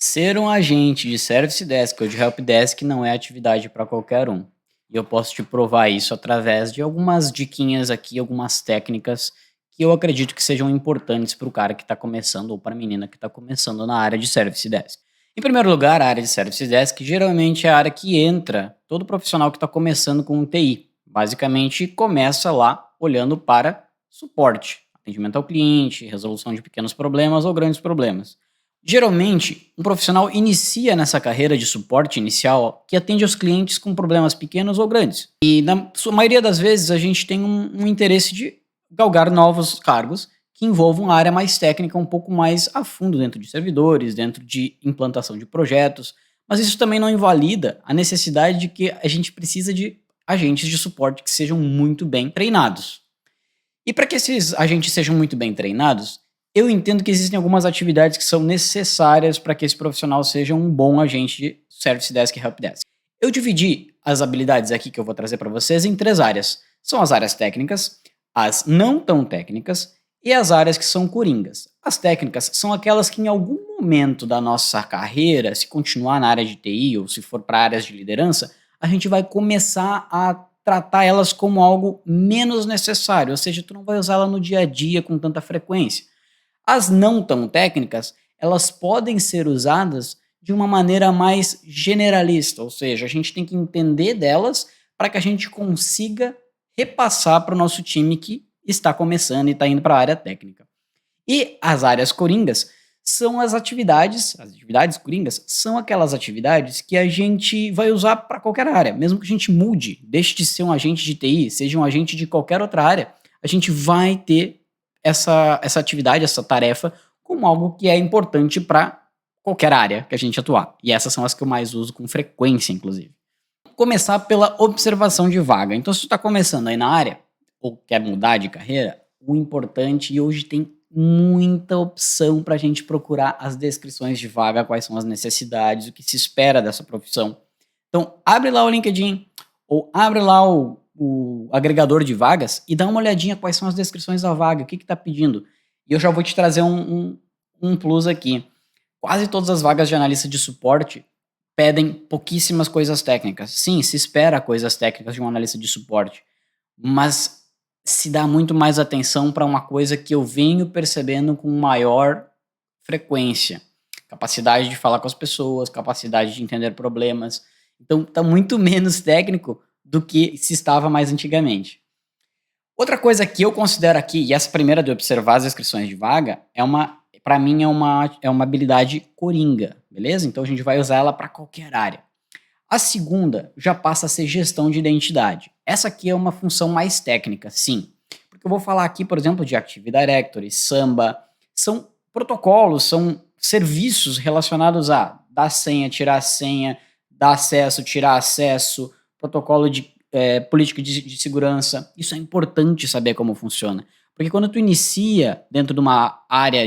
Ser um agente de Service Desk ou de Help Desk não é atividade para qualquer um. E eu posso te provar isso através de algumas diquinhas aqui, algumas técnicas que eu acredito que sejam importantes para o cara que está começando ou para a menina que está começando na área de Service Desk. Em primeiro lugar, a área de Service Desk geralmente é a área que entra todo profissional que está começando com TI. Basicamente, começa lá olhando para suporte, atendimento ao cliente, resolução de pequenos problemas ou grandes problemas. Geralmente, um profissional inicia nessa carreira de suporte inicial que atende aos clientes com problemas pequenos ou grandes. E na sua maioria das vezes a gente tem um interesse de galgar novos cargos que envolvam a área mais técnica, um pouco mais a fundo dentro de servidores, dentro de implantação de projetos. Mas isso também não invalida a necessidade de que a gente precisa de agentes de suporte que sejam muito bem treinados. E para que esses agentes sejam muito bem treinados, eu entendo que existem algumas atividades que são necessárias para que esse profissional seja um bom agente de Service Desk e Help Desk. Eu dividi as habilidades aqui que eu vou trazer para vocês em três áreas. São as áreas técnicas, as não tão técnicas e as áreas que são coringas. As técnicas são aquelas que em algum momento da nossa carreira, se continuar na área de TI ou se for para áreas de liderança, a gente vai começar a tratar elas como algo menos necessário, ou seja, tu não vai usá-la no dia a dia com tanta frequência. As não tão técnicas, elas podem ser usadas de uma maneira mais generalista, ou seja, a gente tem que entender delas para que a gente consiga repassar para o nosso time que está começando e está indo para a área técnica. E as áreas coringas são as atividades coringas são aquelas atividades que a gente vai usar para qualquer área, mesmo que a gente mude, deixe de ser um agente de TI, seja um agente de qualquer outra área, a gente vai ter essa atividade, essa tarefa, como algo que é importante para qualquer área que a gente atuar. E essas são as que eu mais uso com frequência, inclusive. Começar pela observação de vaga. Então, se tu está começando aí na área, ou quer mudar de carreira, o importante, e hoje tem muita opção para a gente procurar as descrições de vaga, quais são as necessidades, o que se espera dessa profissão. Então, abre lá o LinkedIn, ou abre lá o agregador de vagas e dá uma olhadinha quais são as descrições da vaga, o que está pedindo. E eu já vou te trazer um plus aqui. Quase todas as vagas de analista de suporte pedem pouquíssimas coisas técnicas. Sim, se espera coisas técnicas de um analista de suporte, mas se dá muito mais atenção para uma coisa que eu venho percebendo com maior frequência. Capacidade de falar com as pessoas, capacidade de entender problemas. Então, está muito menos técnico do que se estava mais antigamente. Outra coisa que eu considero aqui, e essa primeira de observar as descrições de vaga, para mim é uma habilidade coringa, beleza? Então a gente vai usar ela para qualquer área. A segunda já passa a ser gestão de identidade. Essa aqui é uma função mais técnica, sim. Porque eu vou falar aqui, por exemplo, de Active Directory, Samba, são protocolos, são serviços relacionados a dar senha, tirar senha, dar acesso, tirar acesso, protocolo de política de segurança. Isso é importante saber como funciona. Porque quando tu inicia dentro de uma área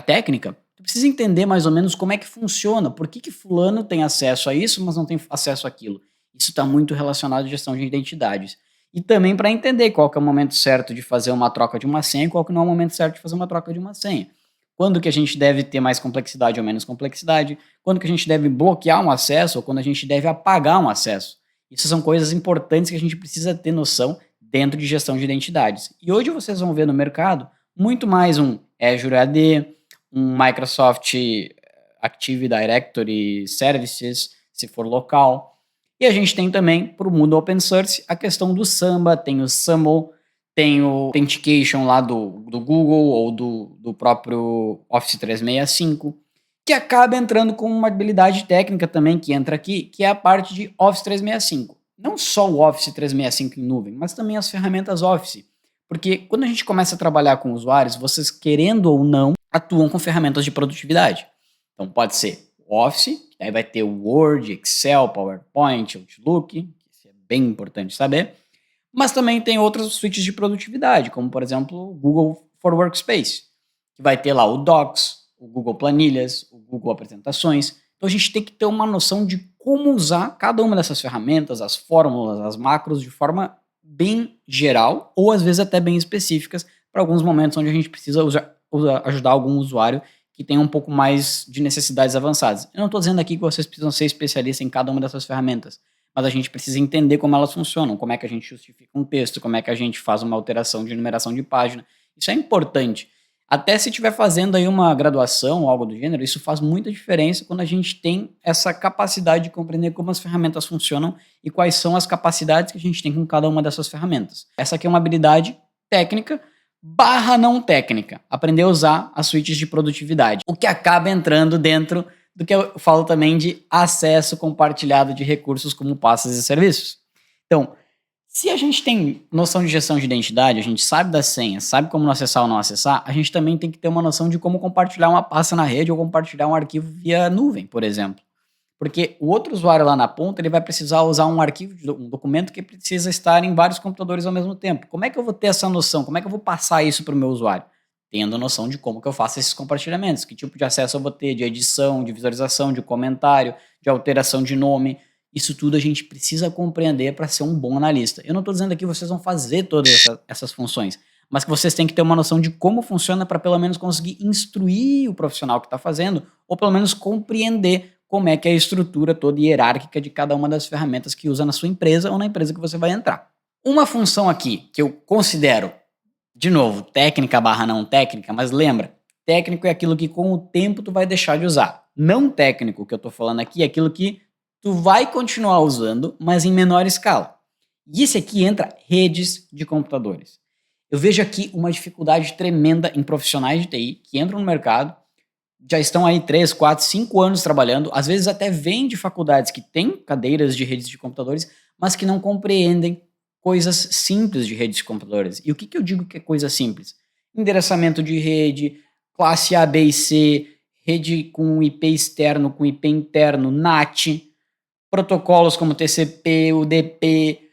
técnica, tu precisa entender mais ou menos como é que funciona, por que fulano tem acesso a isso, mas não tem acesso àquilo. Isso está muito relacionado à gestão de identidades. E também para entender qual que é o momento certo de fazer uma troca de uma senha e qual que não é o momento certo de fazer uma troca de uma senha. Quando que a gente deve ter mais complexidade ou menos complexidade, quando que a gente deve bloquear um acesso ou quando a gente deve apagar um acesso. Isso são coisas importantes que a gente precisa ter noção dentro de gestão de identidades. E hoje vocês vão ver no mercado muito mais um Azure AD, um Microsoft Active Directory Services, se for local. E a gente tem também, para o mundo open source, a questão do Samba, tem o SAML, tem o Authentication lá do Google ou do próprio Office 365, que acaba entrando com uma habilidade técnica também que entra aqui, que é a parte de Office 365. Não só o Office 365 em nuvem, mas também as ferramentas Office. Porque quando a gente começa a trabalhar com usuários, vocês querendo ou não, atuam com ferramentas de produtividade. Então pode ser o Office, aí vai ter o Word, Excel, PowerPoint, Outlook, isso é bem importante saber. Mas também tem outras suítes de produtividade, como por exemplo o Google for Workspace, que vai ter lá o Docs, o Google Planilhas, o Google Apresentações. Então a gente tem que ter uma noção de como usar cada uma dessas ferramentas, as fórmulas, as macros, de forma bem geral, ou às vezes até bem específicas, para alguns momentos onde a gente precisa ajudar algum usuário que tem um pouco mais de necessidades avançadas. Eu não estou dizendo aqui que vocês precisam ser especialistas em cada uma dessas ferramentas, mas a gente precisa entender como elas funcionam, como é que a gente justifica um texto, como é que a gente faz uma alteração de numeração de página. Isso é importante. Até se estiver fazendo aí uma graduação ou algo do gênero, isso faz muita diferença quando a gente tem essa capacidade de compreender como as ferramentas funcionam e quais são as capacidades que a gente tem com cada uma dessas ferramentas. Essa aqui é uma habilidade técnica barra não técnica. Aprender a usar as suítes de produtividade. O que acaba entrando dentro do que eu falo também de acesso compartilhado de recursos como pastas e serviços. Então, se a gente tem noção de gestão de identidade, a gente sabe das senhas, sabe como acessar ou não acessar, a gente também tem que ter uma noção de como compartilhar uma pasta na rede ou compartilhar um arquivo via nuvem, por exemplo. Porque o outro usuário lá na ponta, ele vai precisar usar um arquivo, um documento que precisa estar em vários computadores ao mesmo tempo. Como é que eu vou ter essa noção? Como é que eu vou passar isso para o meu usuário? Tendo a noção de como que eu faço esses compartilhamentos, que tipo de acesso eu vou ter, de edição, de visualização, de comentário, de alteração de nome. Isso tudo a gente precisa compreender para ser um bom analista. Eu não estou dizendo aqui que vocês vão fazer todas essas funções, mas que vocês têm que ter uma noção de como funciona para pelo menos conseguir instruir o profissional que está fazendo, ou pelo menos compreender como é que é a estrutura toda hierárquica de cada uma das ferramentas que usa na sua empresa ou na empresa que você vai entrar. Uma função aqui que eu considero, de novo, técnica barra não técnica, mas lembra, técnico é aquilo que com o tempo tu vai deixar de usar. Não técnico, que eu estou falando aqui, é aquilo que tu vai continuar usando, mas em menor escala. E esse aqui entra redes de computadores. Eu vejo aqui uma dificuldade tremenda em profissionais de TI que entram no mercado, já estão aí 3, 4, 5 anos trabalhando, às vezes até vêm de faculdades que têm cadeiras de redes de computadores, mas que não compreendem coisas simples de redes de computadores. E o que eu digo que é coisa simples? Endereçamento de rede, classe A, B e C, rede com IP externo, com IP interno, NAT, protocolos como TCP, UDP,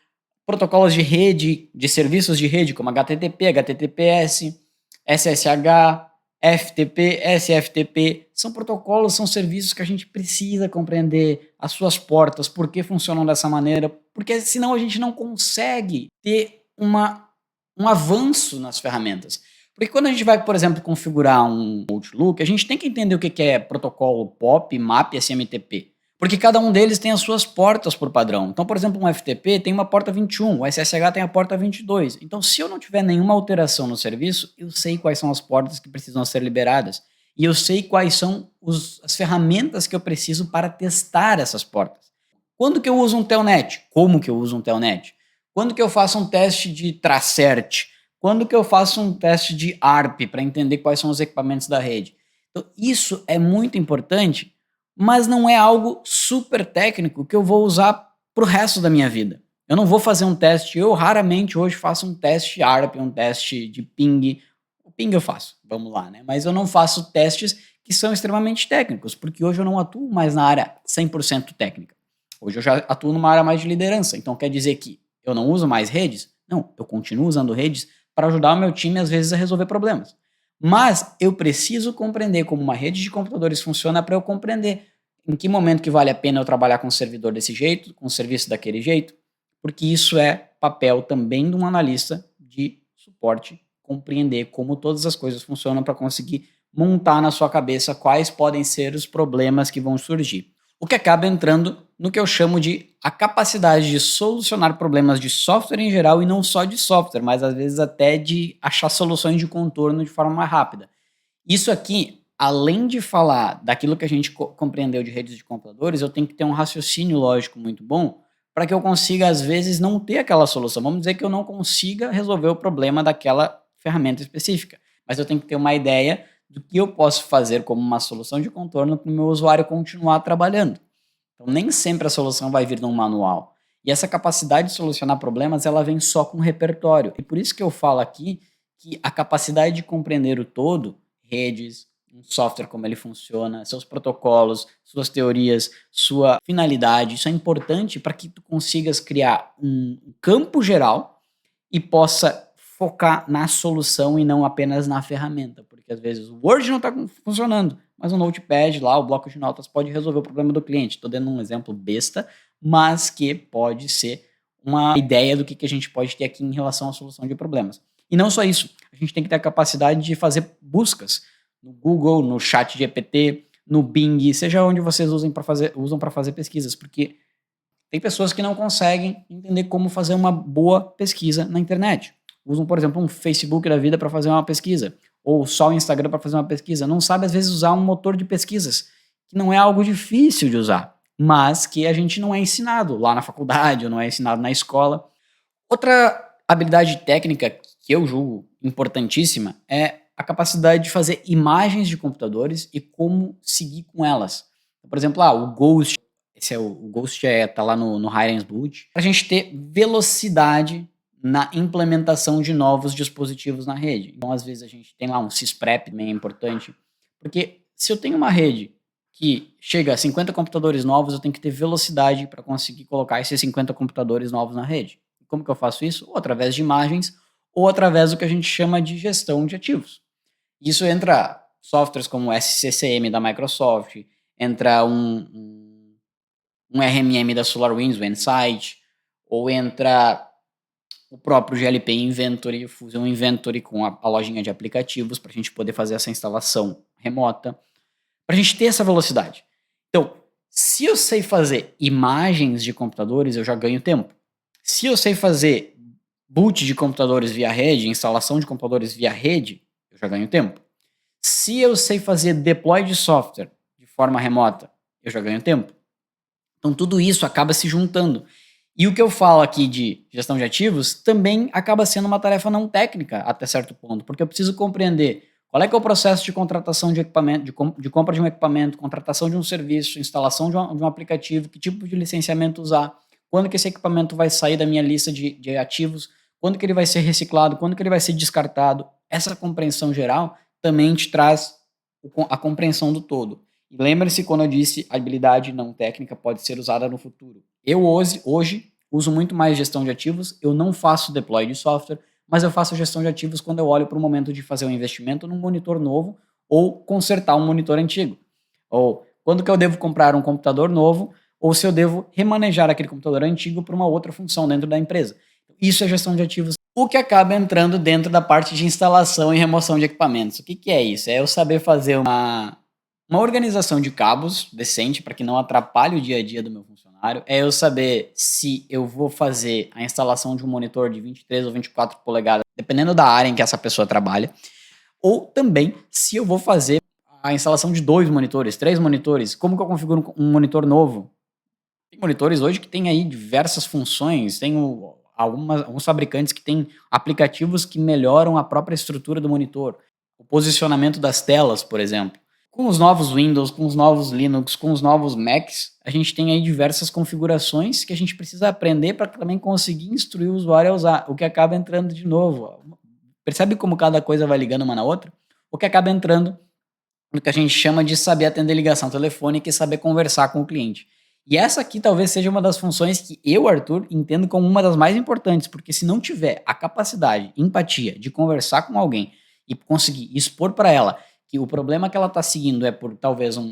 protocolos de rede, de serviços de rede como HTTP, HTTPS, SSH, FTP, SFTP, são protocolos, são serviços que a gente precisa compreender as suas portas, por que funcionam dessa maneira, porque senão a gente não consegue ter um avanço nas ferramentas. Porque quando a gente vai, por exemplo, configurar um Outlook, a gente tem que entender o que é protocolo POP, MAP e SMTP. Porque cada um deles tem as suas portas por padrão. Então, por exemplo, um FTP tem uma porta 21, o SSH tem a porta 22. Então, se eu não tiver nenhuma alteração no serviço, eu sei quais são as portas que precisam ser liberadas. E eu sei quais são as ferramentas que eu preciso para testar essas portas. Quando que eu uso um telnet? Como que eu uso um telnet? Quando que eu faço um teste de Tracert? Quando que eu faço um teste de ARP para entender quais são os equipamentos da rede? Então, isso é muito importante, mas não é algo super técnico que eu vou usar para o resto da minha vida. Eu não vou fazer um teste, eu raramente hoje faço um teste ARP, um teste de ping. O ping eu faço, vamos lá, né? Mas eu não faço testes que são extremamente técnicos, porque hoje eu não atuo mais na área 100% técnica. Hoje eu já atuo numa área mais de liderança, então quer dizer que eu não uso mais redes? Não, eu continuo usando redes para ajudar o meu time, às vezes, a resolver problemas. Mas eu preciso compreender como uma rede de computadores funciona para eu compreender em que momento que vale a pena eu trabalhar com um servidor desse jeito, com um serviço daquele jeito, porque isso é papel também de um analista de suporte, compreender como todas as coisas funcionam para conseguir montar na sua cabeça quais podem ser os problemas que vão surgir. O que acaba entrando no que eu chamo de a capacidade de solucionar problemas de software em geral e não só de software, mas às vezes até de achar soluções de contorno de forma mais rápida. Isso aqui, além de falar daquilo que a gente compreendeu de redes de computadores, eu tenho que ter um raciocínio lógico muito bom para que eu consiga, às vezes, não ter aquela solução. Vamos dizer que eu não consiga resolver o problema daquela ferramenta específica, mas eu tenho que ter uma ideia do que eu posso fazer como uma solução de contorno para o meu usuário continuar trabalhando. Então, nem sempre a solução vai vir num manual. E essa capacidade de solucionar problemas, ela vem só com repertório. E por isso que eu falo aqui que a capacidade de compreender o todo, redes, um software, como ele funciona, seus protocolos, suas teorias, sua finalidade, isso é importante para que tu consigas criar um campo geral e possa focar na solução e não apenas na ferramenta, porque às vezes o Word não está funcionando, mas o Notepad lá, o bloco de notas pode resolver o problema do cliente. Estou dando um exemplo besta, mas que pode ser uma ideia do que a gente pode ter aqui em relação à solução de problemas. E não só isso, a gente tem que ter a capacidade de fazer buscas. no Google, no ChatGPT, no Bing, seja onde vocês usam para fazer pesquisas, porque tem pessoas que não conseguem entender como fazer uma boa pesquisa na internet. Usam, por exemplo, um Facebook da vida para fazer uma pesquisa, ou só o Instagram para fazer uma pesquisa. Não sabe, às vezes, usar um motor de pesquisas, que não é algo difícil de usar, mas que a gente não é ensinado lá na faculdade, ou não é ensinado na escola. Outra habilidade técnica que eu julgo importantíssima é a capacidade de fazer imagens de computadores e como seguir com elas. Por exemplo, o Ghost, esse é o Ghost tá lá no Highlands Boot, para a gente ter velocidade na implementação de novos dispositivos na rede. Então, às vezes, a gente tem lá um sysprep, também é importante, porque se eu tenho uma rede que chega a 50 computadores novos, eu tenho que ter velocidade para conseguir colocar esses 50 computadores novos na rede. Como que eu faço isso? Ou através de imagens, ou através do que a gente chama de gestão de ativos. Isso entra softwares como o SCCM da Microsoft, entra um RMM da SolarWinds, o Insight, ou entra o próprio GLP Inventory, o Fusion Inventory com a lojinha de aplicativos para a gente poder fazer essa instalação remota, para a gente ter essa velocidade. Então, se eu sei fazer imagens de computadores, eu já ganho tempo. Se eu sei fazer boot de computadores via rede, instalação de computadores via rede, eu já ganho tempo. Se eu sei fazer deploy de software de forma remota, eu já ganho tempo. Então tudo isso acaba se juntando. E o que eu falo aqui de gestão de ativos também acaba sendo uma tarefa não técnica até certo ponto, porque eu preciso compreender qual é que é o processo de contratação de equipamento, de compra de um equipamento, contratação de um serviço, instalação de um aplicativo, que tipo de licenciamento usar, quando que esse equipamento vai sair da minha lista de ativos, quando que ele vai ser reciclado, quando que ele vai ser descartado. Essa compreensão geral também te traz a compreensão do todo. E lembre-se quando eu disse habilidade não técnica pode ser usada no futuro. Eu hoje uso muito mais gestão de ativos, eu não faço deploy de software, mas eu faço gestão de ativos quando eu olho para o momento de fazer um investimento num monitor novo ou consertar um monitor antigo. Ou quando que eu devo comprar um computador novo ou se eu devo remanejar aquele computador antigo para uma outra função dentro da empresa. Isso é gestão de ativos, o que acaba entrando dentro da parte de instalação e remoção de equipamentos. O que, que é isso? É eu saber fazer uma organização de cabos decente para que não atrapalhe o dia a dia do meu funcionário. É eu saber se eu vou fazer a instalação de um monitor de 23 ou 24 polegadas, dependendo da área em que essa pessoa trabalha. Ou também se eu vou fazer a instalação de 2 monitores, 3 monitores. Como que eu configuro um monitor novo? Tem monitores hoje que têm aí diversas funções, tem alguns fabricantes que têm aplicativos que melhoram a própria estrutura do monitor, o posicionamento das telas, por exemplo. Com os novos Windows, com os novos Linux, com os novos Macs, a gente tem aí diversas configurações que a gente precisa aprender para também conseguir instruir o usuário a usar, o que acaba entrando de novo. Percebe como cada coisa vai ligando uma na outra? O que acaba entrando no que a gente chama de saber atender ligação telefônica e saber conversar com o cliente. E essa aqui talvez seja uma das funções que eu, Arthur, entendo como uma das mais importantes, porque se não tiver a capacidade, empatia de conversar com alguém e conseguir expor para ela que o problema que ela está seguindo é por talvez um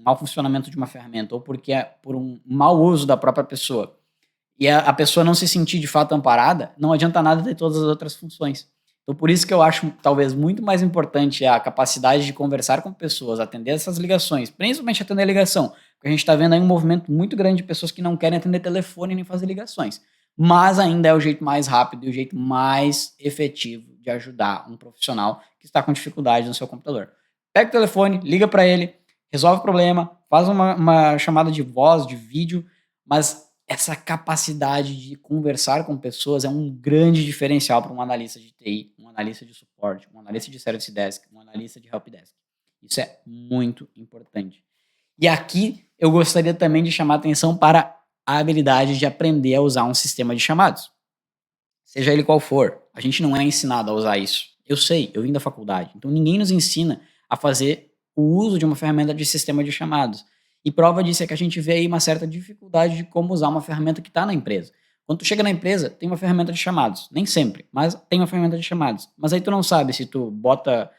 mau funcionamento de uma ferramenta ou porque é por um mau uso da própria pessoa e a pessoa não se sentir de fato amparada, não adianta nada ter todas as outras funções. Então, por isso que eu acho talvez muito mais importante a capacidade de conversar com pessoas, atender essas ligações, principalmente atender a ligação, porque a gente está vendo aí um movimento muito grande de pessoas que não querem atender telefone nem fazer ligações, mas ainda é o jeito mais rápido e o jeito mais efetivo de ajudar um profissional que está com dificuldade no seu computador. Pega o telefone, liga para ele, resolve o problema, faz uma chamada de voz, de vídeo, mas essa capacidade de conversar com pessoas é um grande diferencial para um analista de TI, um analista de suporte, um analista de service desk, um analista de help desk. Isso é muito importante. E aqui eu gostaria também de chamar a atenção para a habilidade de aprender a usar um sistema de chamados. Seja ele qual for, a gente não é ensinado a usar isso. Eu sei, eu vim da faculdade, então ninguém nos ensina a fazer o uso de uma ferramenta de sistema de chamados. E prova disso é que a gente vê aí uma certa dificuldade de como usar uma ferramenta que está na empresa. Quando tu chega na empresa, tem uma ferramenta de chamados. Nem sempre, mas tem uma ferramenta de chamados. Mas aí tu não sabe se tu bota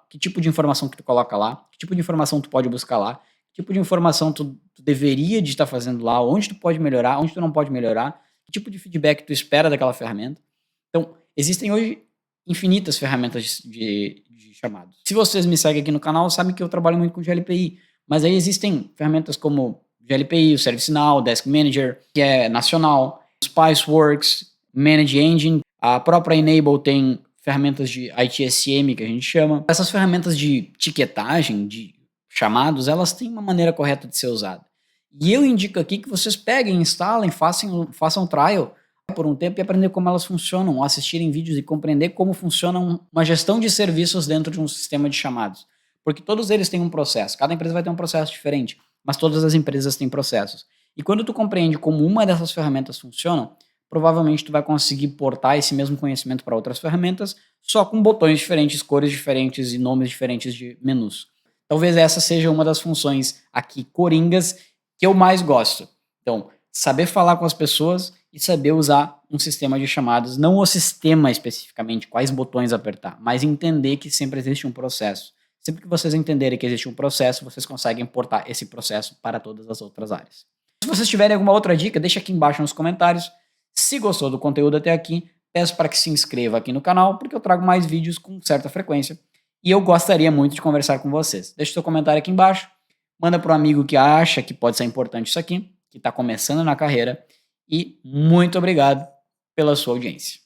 que tipo de informação que tu coloca lá, que tipo de informação tu pode buscar lá, que tipo de informação tu deveria de estar fazendo lá, onde tu pode melhorar, onde tu não pode melhorar, que tipo de feedback tu espera daquela ferramenta. Então, existem hoje infinitas ferramentas de chamados. Se vocês me seguem aqui no canal, sabem que eu trabalho muito com GLPI, mas aí existem ferramentas como GLPI, o ServiceNow, o Desk Manager, que é nacional, Spiceworks, Manage Engine, a própria Enable tem ferramentas de ITSM, que a gente chama. Essas ferramentas de ticketagem, de chamados, elas têm uma maneira correta de ser usada. E eu indico aqui que vocês peguem, instalem, façam trial por um tempo e aprender como elas funcionam, ou assistirem vídeos e compreender como funciona uma gestão de serviços dentro de um sistema de chamados. Porque todos eles têm um processo, cada empresa vai ter um processo diferente, mas todas as empresas têm processos. E quando tu compreende como uma dessas ferramentas funciona, provavelmente tu vai conseguir portar esse mesmo conhecimento para outras ferramentas, só com botões diferentes, cores diferentes e nomes diferentes de menus. Talvez essa seja uma das funções aqui coringas que eu mais gosto. Então, saber falar com as pessoas e saber usar um sistema de chamadas, não o sistema especificamente, quais botões apertar, mas entender que sempre existe um processo. Sempre que vocês entenderem que existe um processo, vocês conseguem portar esse processo para todas as outras áreas. Se vocês tiverem alguma outra dica, deixa aqui embaixo nos comentários. Se gostou do conteúdo até aqui, peço para que se inscreva aqui no canal, porque eu trago mais vídeos com certa frequência. E eu gostaria muito de conversar com vocês. Deixa seu comentário aqui embaixo, manda para um amigo que acha que pode ser importante isso aqui, que está começando na carreira. E muito obrigado pela sua audiência.